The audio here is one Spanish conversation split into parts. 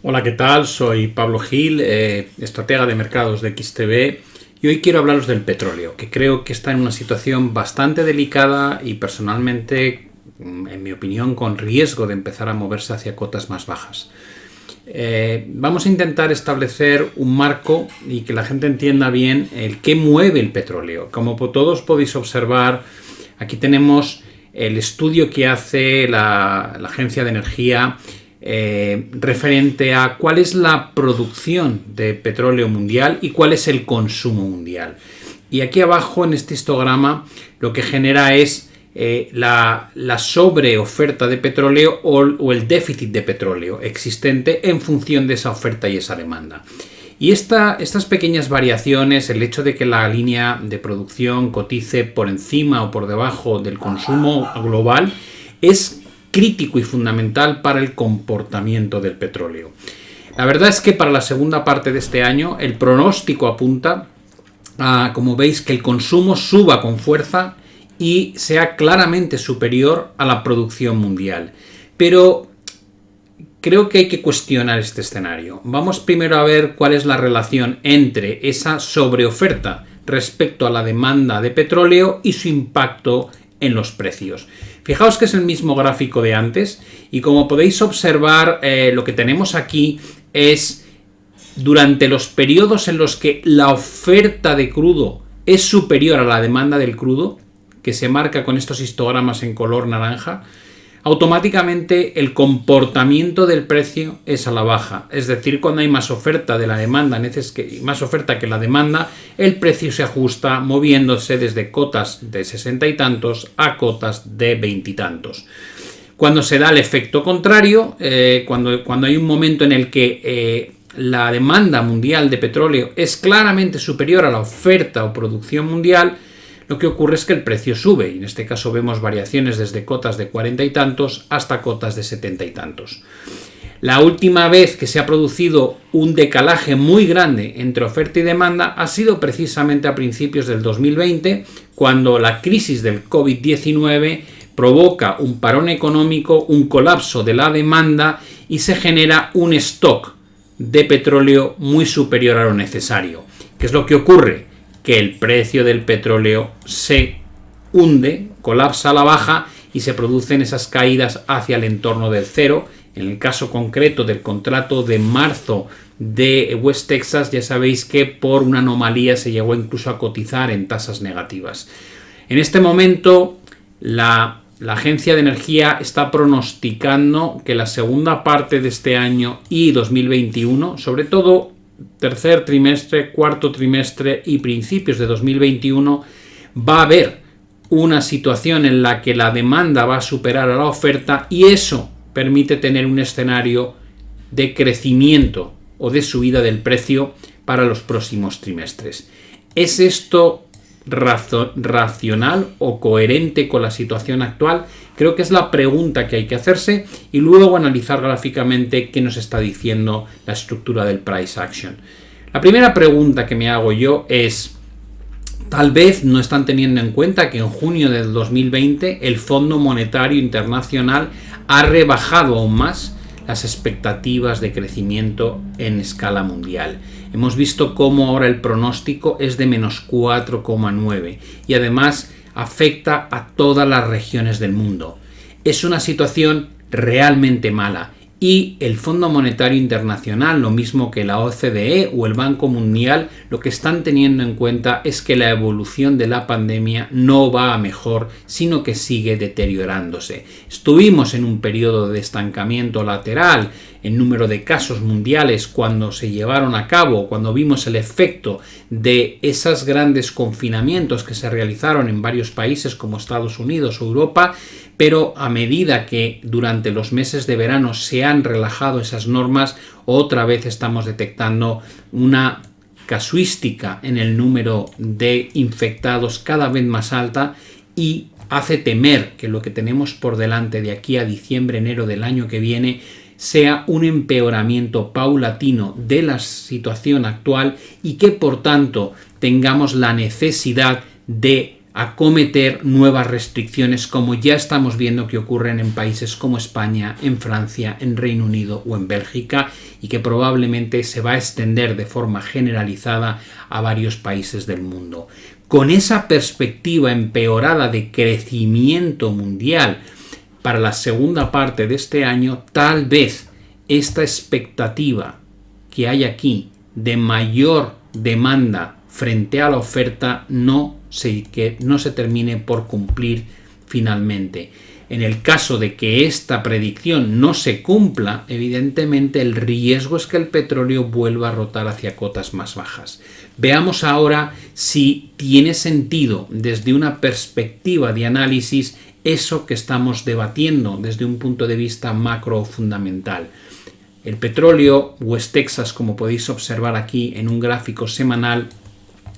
Hola, ¿qué tal? Soy Pablo Gil, estratega de mercados de XTB, y hoy quiero hablaros del petróleo, que creo que está en una situación bastante delicada y personalmente, en mi opinión, con riesgo de empezar a moverse hacia cotas más bajas. Vamos a intentar establecer un marco y que la gente entienda bien el qué mueve el petróleo. Como todos podéis observar, aquí tenemos el estudio que hace la Agencia de Energía referente a cuál es la producción de petróleo mundial y cuál es el consumo mundial. Y aquí abajo en este histograma lo que genera es la sobreoferta de petróleo o el déficit de petróleo existente en función de esa oferta y esa demanda. Y estas pequeñas variaciones, el hecho de que la línea de producción cotice por encima o por debajo del consumo global, es crítico y fundamental para el comportamiento del petróleo. La verdad es que para la segunda parte de este año el pronóstico apunta a, como veis, que el consumo suba con fuerza y sea claramente superior a la producción mundial. Pero creo que hay que cuestionar este escenario. Vamos primero a ver cuál es la relación entre esa sobreoferta respecto a la demanda de petróleo y su impacto en los precios. Fijaos que es el mismo gráfico de antes y como podéis observar, lo que tenemos aquí es durante los periodos en los que la oferta de crudo es superior a la demanda del crudo, que se marca con estos histogramas en color naranja, automáticamente el comportamiento del precio es a la baja. Es decir, cuando hay más oferta de la demanda, más oferta que la demanda, el precio se ajusta moviéndose desde cotas de 60 y tantos a cotas de 20 y tantos. Cuando se da el efecto contrario, cuando hay un momento en el que la demanda mundial de petróleo es claramente superior a la oferta o producción mundial, lo que ocurre es que el precio sube, y en este caso vemos variaciones desde cotas de 40 y tantos hasta cotas de 70 y tantos. La última vez que se ha producido un decalaje muy grande entre oferta y demanda ha sido precisamente a principios del 2020, cuando la crisis del COVID-19 provoca un parón económico, un colapso de la demanda y se genera un stock de petróleo muy superior a lo necesario. ¿Qué es lo que ocurre? Que el precio del petróleo se hunde, colapsa a la baja y se producen esas caídas hacia el entorno del cero. En el caso concreto del contrato de marzo de West Texas, ya sabéis que por una anomalía se llegó incluso a cotizar en tasas negativas. En este momento, la Agencia de Energía está pronosticando que la segunda parte de este año y 2021, sobre todo tercer trimestre, cuarto trimestre y principios de 2021, va a haber una situación en la que la demanda va a superar a la oferta y eso permite tener un escenario de crecimiento o de subida del precio para los próximos trimestres. ¿Es esto racional o coherente con la situación actual? Creo que es la pregunta que hay que hacerse y luego analizar gráficamente qué nos está diciendo la estructura del price action. La primera pregunta que me hago yo es, tal vez no están teniendo en cuenta que en junio del 2020 el Fondo Monetario Internacional ha rebajado aún más las expectativas de crecimiento en escala mundial. Hemos visto cómo ahora el pronóstico es de menos 4,9 y además afecta a todas las regiones del mundo. Es una situación realmente mala y el Fondo Monetario Internacional, lo mismo que la OCDE o el Banco Mundial, lo que están teniendo en cuenta es que la evolución de la pandemia no va a mejor, sino que sigue deteriorándose. Estuvimos en un periodo de estancamiento lateral en número de casos mundiales cuando se llevaron a cabo, cuando vimos el efecto de esos grandes confinamientos que se realizaron en varios países como Estados Unidos o Europa, pero a medida que durante los meses de verano se han relajado esas normas, otra vez estamos detectando una casuística en el número de infectados cada vez más alta y hace temer que lo que tenemos por delante de aquí a diciembre, enero del año que viene sea un empeoramiento paulatino de la situación actual y que por tanto tengamos la necesidad de acometer nuevas restricciones, como ya estamos viendo que ocurren en países como España, en Francia, en Reino Unido o en Bélgica, y que probablemente se va a extender de forma generalizada a varios países del mundo. Con esa perspectiva empeorada de crecimiento mundial para la segunda parte de este año, tal vez esta expectativa que hay aquí de mayor demanda frente a la oferta no se termine por cumplir finalmente. En el caso de que esta predicción no se cumpla, evidentemente el riesgo es que el petróleo vuelva a rotar hacia cotas más bajas. Veamos ahora si tiene sentido desde una perspectiva de análisis eso que estamos debatiendo desde un punto de vista macro fundamental. El petróleo West Texas, como podéis observar aquí en un gráfico semanal,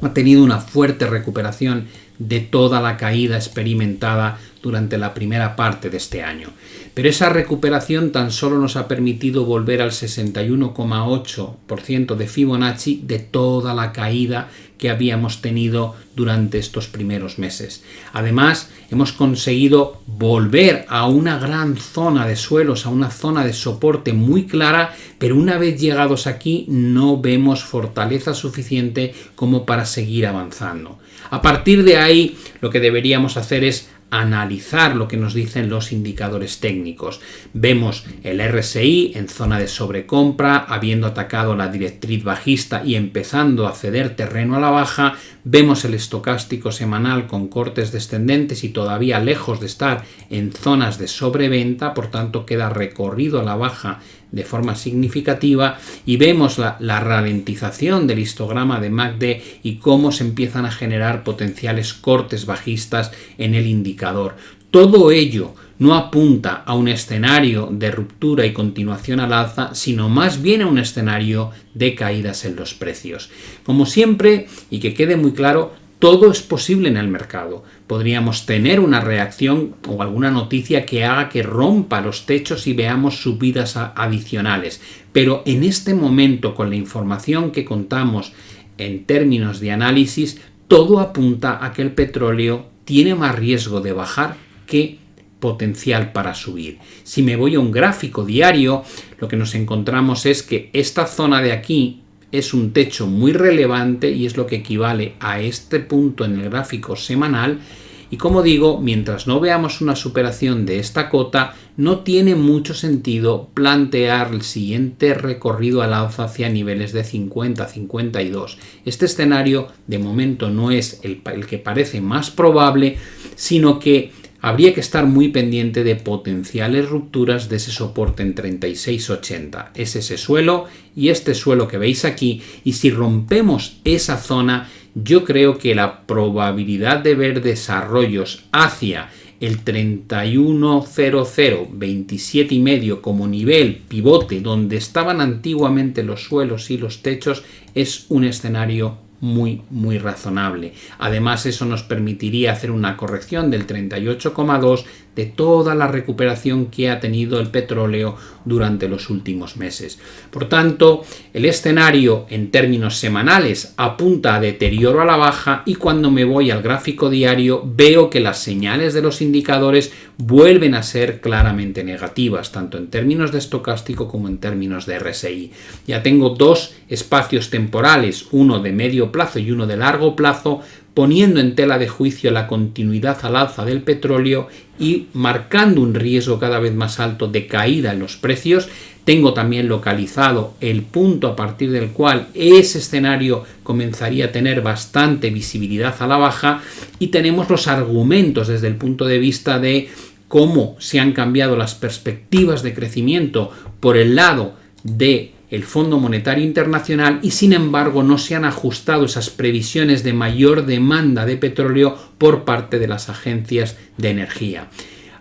ha tenido una fuerte recuperación de toda la caída experimentada durante la primera parte de este año. Pero esa recuperación tan solo nos ha permitido volver al 61,8% de Fibonacci de toda la caída que habíamos tenido durante estos primeros meses. Además, hemos conseguido volver a una gran zona de suelos, a una zona de soporte muy clara, pero una vez llegados aquí no vemos fortaleza suficiente como para seguir avanzando. A partir de ahí, lo que deberíamos hacer es analizar lo que nos dicen los indicadores técnicos. Vemos el RSI en zona de sobrecompra, habiendo atacado la directriz bajista y empezando a ceder terreno a la baja. Vemos el estocástico semanal con cortes descendentes y todavía lejos de estar en zonas de sobreventa, por tanto queda recorrido a la baja de forma significativa, y vemos la ralentización del histograma de MACD y cómo se empiezan a generar potenciales cortes bajistas en el indicador. Todo ello no apunta a un escenario de ruptura y continuación al alza, sino más bien a un escenario de caídas en los precios. Como siempre, y que quede muy claro, todo es posible en el mercado. Podríamos tener una reacción o alguna noticia que haga que rompa los techos y veamos subidas adicionales. Pero en este momento, con la información que contamos en términos de análisis, todo apunta a que el petróleo tiene más riesgo de bajar que potencial para subir. Si me voy a un gráfico diario, lo que nos encontramos es que esta zona de aquí es un techo muy relevante y es lo que equivale a este punto en el gráfico semanal, y como digo, mientras no veamos una superación de esta cota, no tiene mucho sentido plantear el siguiente recorrido al alza hacia niveles de 50-52. Este escenario de momento no es el que parece más probable, sino que habría que estar muy pendiente de potenciales rupturas de ese soporte en 36,80. Es ese suelo y este suelo que veis aquí, y si rompemos esa zona, yo creo que la probabilidad de ver desarrollos hacia el 31,00, 27,5 como nivel pivote donde estaban antiguamente los suelos y los techos es un escenario muy razonable. Además, eso nos permitiría hacer una corrección del 38,2 de toda la recuperación que ha tenido el petróleo durante los últimos meses. Por tanto, el escenario en términos semanales apunta a deterioro a la baja, y cuando me voy al gráfico diario veo que las señales de los indicadores vuelven a ser claramente negativas, tanto en términos de estocástico como en términos de RSI. Ya tengo dos espacios temporales, uno de medio plazo y uno de largo plazo, poniendo en tela de juicio la continuidad al alza del petróleo y marcando un riesgo cada vez más alto de caída en los precios. Tengo también localizado el punto a partir del cual ese escenario comenzaría a tener bastante visibilidad a la baja, y tenemos los argumentos desde el punto de vista de cómo se han cambiado las perspectivas de crecimiento por el lado de el Fondo Monetario Internacional, y sin embargo no se han ajustado esas previsiones de mayor demanda de petróleo por parte de las agencias de energía.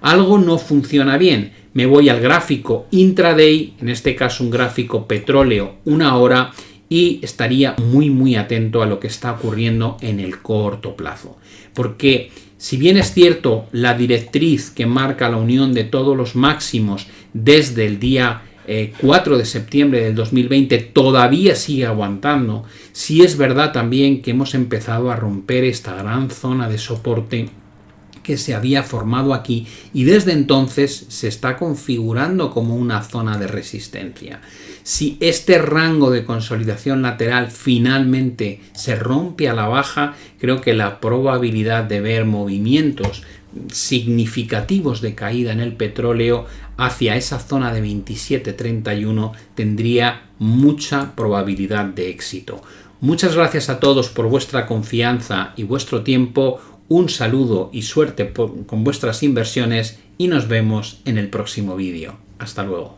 Algo no funciona bien. Me voy al gráfico intraday, en este caso un gráfico petróleo 1 hora, y estaría muy atento a lo que está ocurriendo en el corto plazo. Porque si bien es cierto la directriz que marca la unión de todos los máximos desde el día 4 de septiembre del 2020 todavía sigue aguantando, sí es verdad también que hemos empezado a romper esta gran zona de soporte que se había formado aquí y desde entonces se está configurando como una zona de resistencia. Si este rango de consolidación lateral finalmente se rompe a la baja, creo que la probabilidad de ver movimientos significativos de caída en el petróleo hacia esa zona de 27.31 tendría mucha probabilidad de éxito. Muchas gracias a todos por vuestra confianza y vuestro tiempo. Un saludo y suerte con vuestras inversiones y nos vemos en el próximo vídeo. Hasta luego.